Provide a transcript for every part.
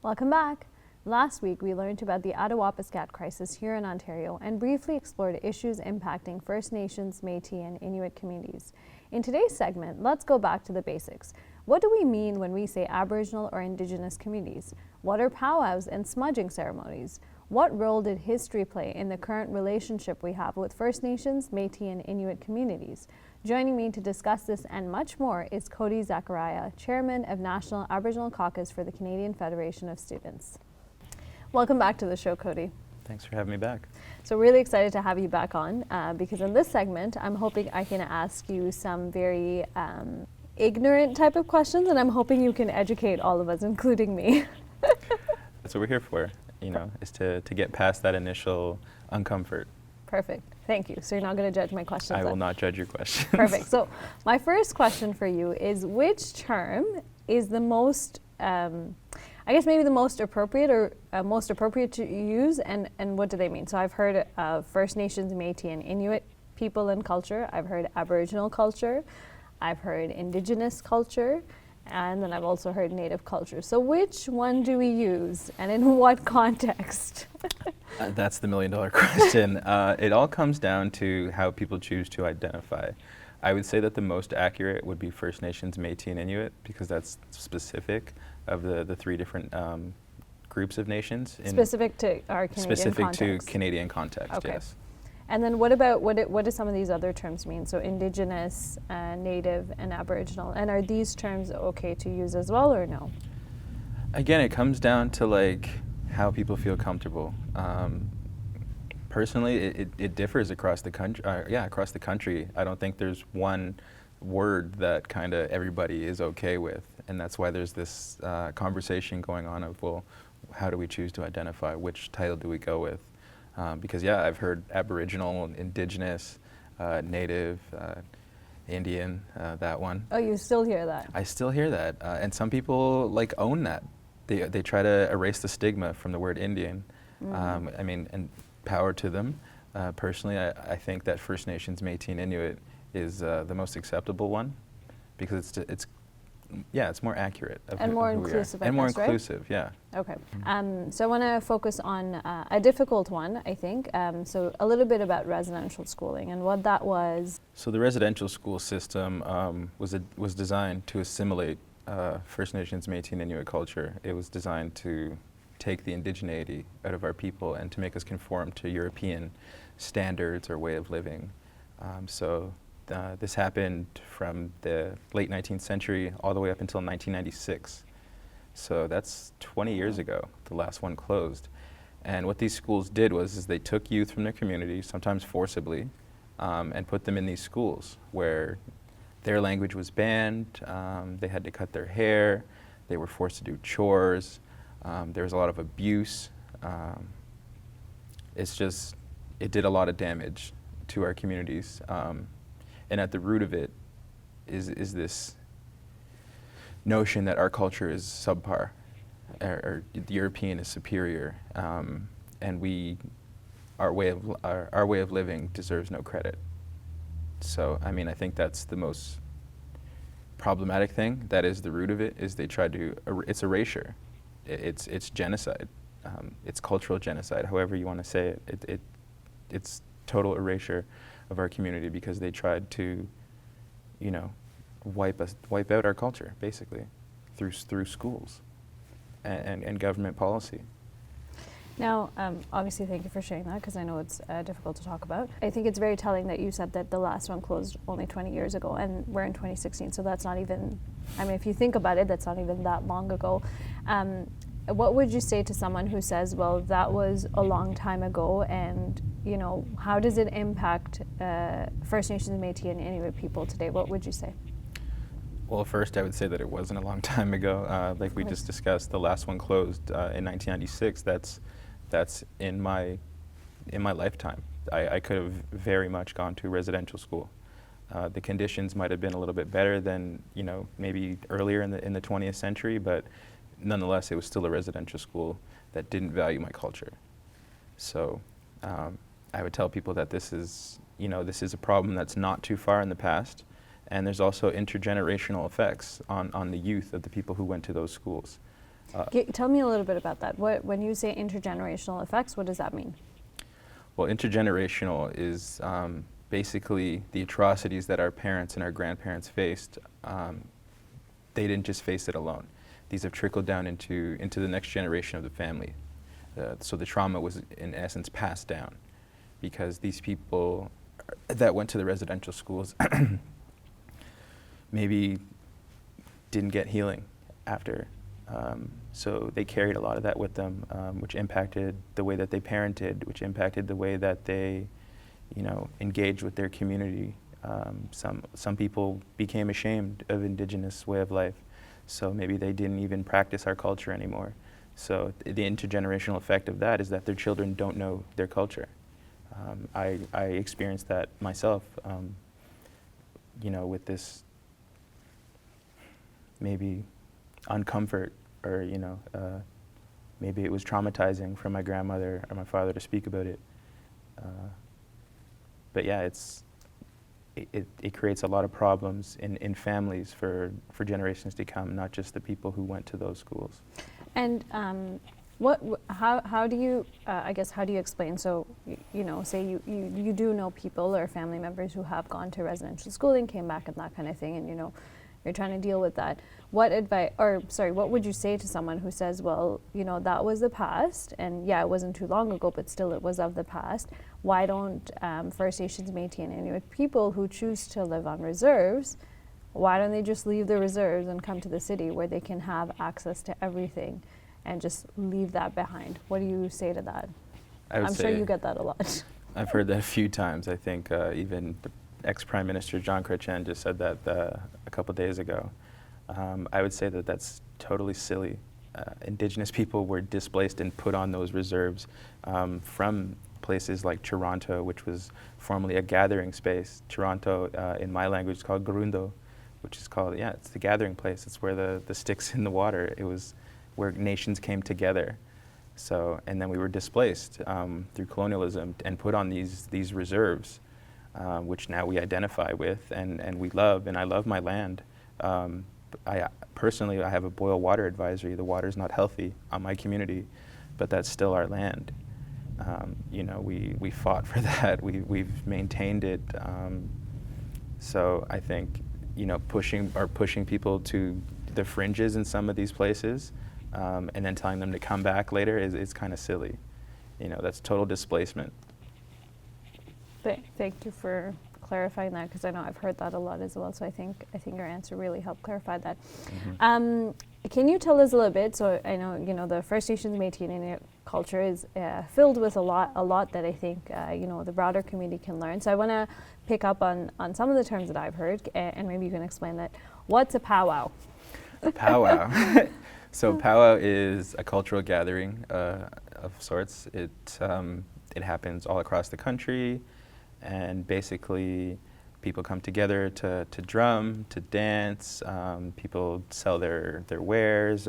Welcome back. Last week, we learned about the Attawapiskat crisis here in Ontario and briefly explored issues impacting First Nations, Métis and Inuit communities. In today's segment, let's go back to the basics. What do we mean when we say Aboriginal or Indigenous communities? What are pow-wows and smudging ceremonies? What role did history play in the current relationship we have with First Nations, Métis and Inuit communities? Joining me to discuss this and much more is Coty Zachariah, Chairman of National Aboriginal Caucus for the Canadian Federation of Students. Welcome back to the show, Coty. Thanks for having me back. So really excited to have you back on because in this segment, I'm hoping I can ask you some very ignorant type of questions, and I'm hoping you can educate all of us, including me. That's what we're here for, is to get past that initial uncomfort. Perfect. Thank you. So you're not going to judge my questions? I will not judge your questions. Perfect. So my first question for you is, which term is the most, I guess maybe the most appropriate or most appropriate to use, and what do they mean? So I've heard of First Nations, Métis and Inuit people and culture. I've heard Aboriginal culture. I've heard Indigenous culture. And then I've also heard Native culture. So which one do we use and in what context? That's the million-dollar question. It all comes down to how people choose to identify. I would say that the most accurate would be First Nations, Métis and Inuit, because that's specific of the three different groups of nations. Specific to our Canadian specific context. To Canadian context, okay. Yes. And then what about, what do some of these other terms mean? So Indigenous, Native, and Aboriginal. And are these terms okay to use as well, or no? Again, it comes down to how people feel comfortable. Personally, it differs across the country. Across the country. I don't think there's one word that kind of everybody is okay with, and that's why there's this conversation going on of, well, how do we choose to identify? Which title do we go with? Because I've heard Aboriginal, Indigenous, Native, Indian, that one. Oh, you still hear that? I still hear that, and some people own that. They try to erase the stigma from the word Indian. And power to them. Personally, I think that First Nations, Métis and Inuit is the most acceptable one, because it's more accurate. And more inclusive, I guess, and more right? inclusive, yeah. Okay. So I want to focus on a difficult one, I think. So a little bit about residential schooling and what that was. So the residential school system was designed to assimilate First Nations, Métis and Inuit culture. It was designed to take the indigeneity out of our people and to make us conform to European standards or way of living. This happened from the late 19th century all the way up until 1996. So that's 20 years ago, the last one closed. And what these schools did is they took youth from their community, sometimes forcibly, and put them in these schools where their language was banned, they had to cut their hair, they were forced to do chores, there was a lot of abuse. It did a lot of damage to our communities. And at the root of it is this notion that our culture is subpar, or the European is superior, and our way of living deserves no credit. So I think that's the most problematic thing. That is the root of it. Is they try to it's erasure, it's genocide, it's cultural genocide. However you want to say it, it's total erasure of our community, because they tried to, wipe out our culture basically through schools and government policy. Now, obviously, thank you for sharing that, because I know it's difficult to talk about. I think it's very telling that you said that the last one closed only 20 years ago, and we're in 2016, so that's not even, if you think about it, that's not even that long ago. What would you say to someone who says, well, that was a long time ago, and how does it impact First Nations, Métis and Inuit people today? What would you say? Well, first I would say that it wasn't a long time ago. Like we just discussed, the last one closed in 1996. That's in my lifetime. I could have very much gone to residential school. The conditions might have been a little bit better than maybe earlier in the 20th century, but nonetheless, it was still a residential school that didn't value my culture. So I would tell people that this is a problem that's not too far in the past, and there's also intergenerational effects on the youth of the people who went to those schools. Tell me a little bit about that. When you say intergenerational effects, what does that mean? Well, intergenerational is basically the atrocities that our parents and our grandparents faced. They didn't just face it alone. These have trickled down into the next generation of the family. So the trauma was, in essence, passed down because these people that went to the residential schools maybe didn't get healing after. So they carried a lot of that with them, which impacted the way that they parented, which impacted the way that they, engaged with their community. Some people became ashamed of Indigenous way of life, so maybe they didn't even practice our culture anymore. So the intergenerational effect of that is that their children don't know their culture. I experienced that myself, with this maybe uncomfort, or maybe it was traumatizing for my grandmother or my father to speak about it. But yeah, it creates a lot of problems in families for generations to come, not just the people who went to those schools. And how do you how do you explain? So say you do know people or family members who have gone to residential schooling, came back, and that kind of thing, and you're trying to deal with that. What would you say to someone who says, well, that was the past, and yeah, it wasn't too long ago, but still it was of the past. Why don't First Nations, Métis and Inuit people who choose to live on reserves, why don't they just leave the reserves and come to the city where they can have access to everything and just leave that behind? What do you say to that? I'm sure you get that a lot. I've heard that a few times. I think even the ex-Prime Minister John Chrétien just said that a couple days ago. I would say that that's totally silly. Indigenous people were displaced and put on those reserves from places like Toronto, which was formerly a gathering space. Toronto, in my language, is called Gurundo, which is called, it's the gathering place. It's where the sticks in the water. It was where nations came together. So, and then we were displaced through colonialism and put on these reserves, which now we identify with and we love, and I love my land. I personally have a boil water advisory. The water's not healthy on my community, but that's still our land. We fought for that. We've maintained it. So I think, pushing people to the fringes in some of these places, and then telling them to come back later is kind of silly. That's total displacement. Thank you for clarifying that, because I know I've heard that a lot as well. So I think your answer really helped clarify that. Mm-hmm. Can you tell us a little bit? So I know the First Nations, Métis and Inuit culture is filled with a lot that I think the broader community can learn. So I want to pick up on some of the terms that I've heard, and maybe you can explain that. What's a powwow? A powwow. So powwow is a cultural gathering of sorts. It happens all across the country. And basically, people come together to drum, to dance. People sell their wares,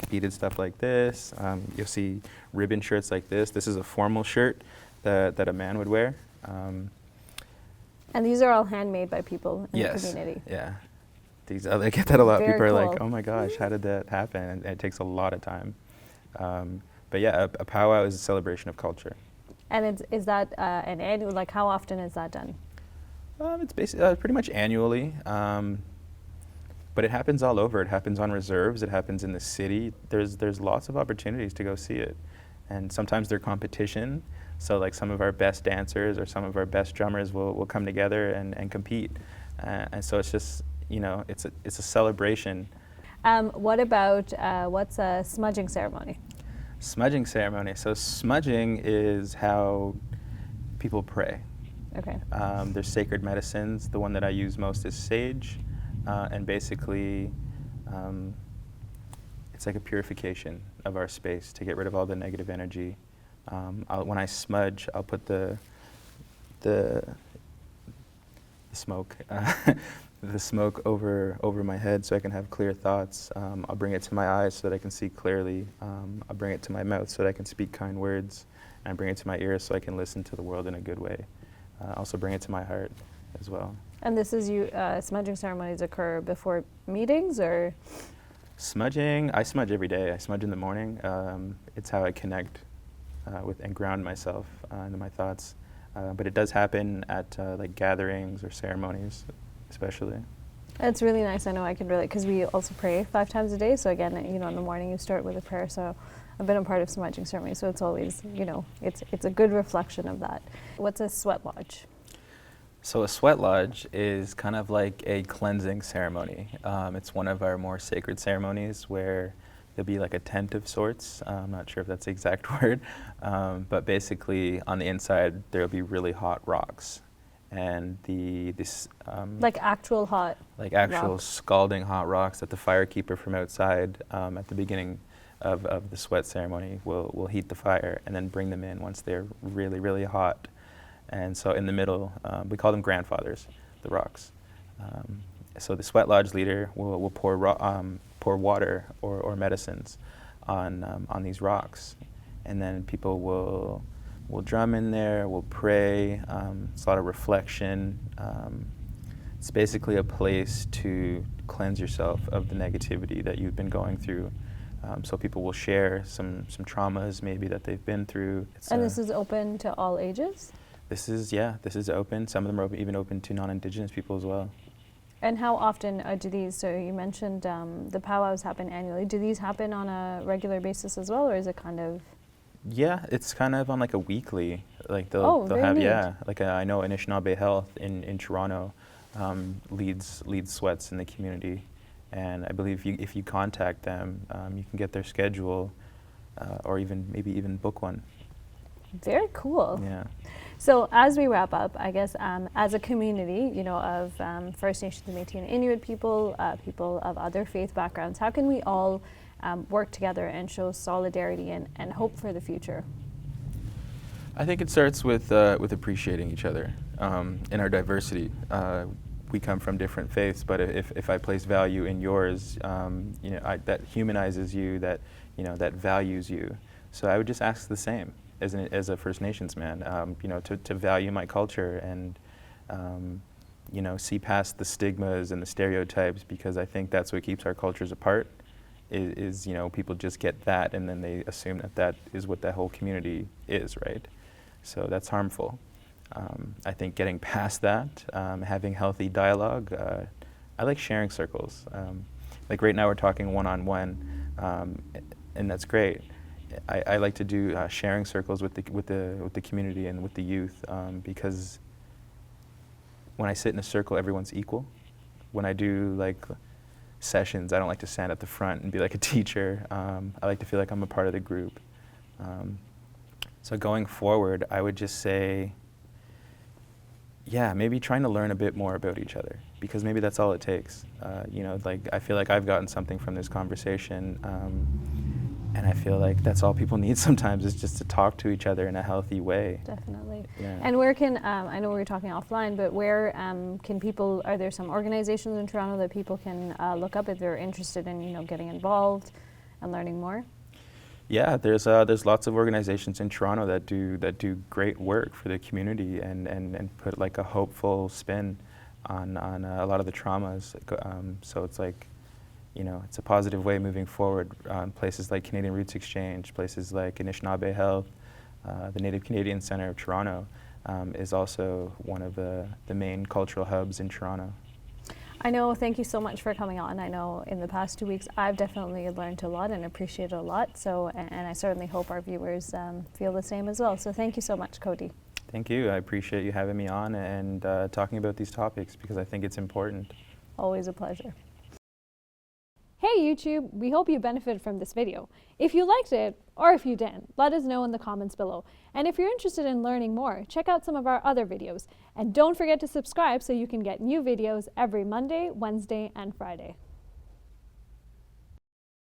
beaded stuff like this. You'll see ribbon shirts like this. This is a formal shirt that a man would wear. And these are all handmade by people in the community. Yeah. I get that a lot. Very people are cool. like, oh my gosh, how did that happen? And it takes a lot of time. But yeah, a powwow is a celebration of culture. And is that an annual, how often is that done? It's basically pretty much annually, but it happens all over. It happens on reserves. It happens in the city. There's lots of opportunities to go see it, and sometimes they're competition. So some of our best dancers or some of our best drummers will come together and compete, and so it's just it's a celebration. What about what's a smudging ceremony? Smudging ceremony. So smudging is how people pray. Okay. There's sacred medicines. The one that I use most is sage, and basically it's like a purification of our space to get rid of all the negative energy. When I smudge, I'll put the smoke the smoke over my head so I can have clear thoughts. I'll bring it to my eyes so that I can see clearly. I'll bring it to my mouth so that I can speak kind words. And I bring it to my ears so I can listen to the world in a good way. Also bring it to my heart as well. And this is smudging ceremonies occur before meetings, or? Smudging, I smudge every day. I smudge in the morning. It's how I connect with and ground myself into my thoughts. But it does happen at like gatherings or ceremonies, especially. It's really nice. I know I can relate because we also pray 5 times a day. So again, in the morning you start with a prayer. So I've been a part of Smudging Ceremony. So it's always, it's a good reflection of that. What's a sweat lodge? So a sweat lodge is kind of like a cleansing ceremony. It's one of our more sacred ceremonies where there'll be like a tent of sorts. I'm not sure if that's the exact word, but basically on the inside there'll be really hot rocks, and like actual hot, like actual rocks. Scalding hot rocks that the firekeeper from outside at the beginning of the sweat ceremony will heat the fire and then bring them in once they're really, really hot. And so in the middle, we call them grandfathers, the rocks. So the sweat lodge leader will pour water or medicines on these rocks, and then people will drum in there, will pray. It's a lot of reflection. It's basically a place to cleanse yourself of the negativity that you've been going through. So people will share some traumas maybe that they've been through. And this is open to all ages? This is open. Some of them are even open to non-Indigenous people as well. And how often do these, so you mentioned the pow-wows happen annually, do these happen on a regular basis as well, or is it kind of? Yeah, it's kind of on like a weekly, like they'll very have, neat. like I know Anishinaabe Health in Toronto leads sweats in the community, and I believe if you contact them, you can get their schedule, or maybe even book one. Very cool. Yeah. So as we wrap up, I guess as a community, of First Nations, Métis and Inuit people, people of other faith backgrounds, how can we all work together and show solidarity and hope for the future? I think it starts with appreciating each other in our diversity. We come from different faiths, but if I place value in yours, that humanizes you, that values you. So I would just ask the same as a First Nations man, to value my culture and see past the stigmas and the stereotypes, because I think that's what keeps our cultures apart. Is people just get that and then they assume that is what the whole community is, right? So that's harmful. I think getting past that, having healthy dialogue. I like sharing circles. Like right now we're talking one-on-one, and that's great. I like to do sharing circles with the community and with the youth, because when I sit in a circle, everyone's equal. When I do like sessions, I don't like to stand at the front and be like a teacher. I like to feel like I'm a part of the group. So going forward, I would just say, maybe trying to learn a bit more about each other, because maybe that's all it takes. Like I feel like I've gotten something from this conversation, and I feel like that's all people need sometimes, is just to talk to each other in a healthy way. Definitely. Yeah. And where can, I know we were talking offline, but where can people, are there some organizations in Toronto that people can look up if they're interested in, getting involved and learning more? Yeah, there's lots of organizations in Toronto that do great work for the community and put like a hopeful spin on a lot of the traumas. So it's like, it's a positive way moving forward. Places like Canadian Roots Exchange, places like Anishinaabe Health, the Native Canadian Centre of Toronto is also one of the main cultural hubs in Toronto. I know, thank you so much for coming on. I know in the past 2 weeks I've definitely learned a lot and appreciated a lot, and I certainly hope our viewers feel the same as well. So thank you so much, Coty. Thank you. I appreciate you having me on and talking about these topics, because I think it's important. Always a pleasure. Hey YouTube, we hope you benefited from this video. If you liked it, or if you didn't, let us know in the comments below. And if you're interested in learning more, check out some of our other videos. And don't forget to subscribe so you can get new videos every Monday, Wednesday, and Friday.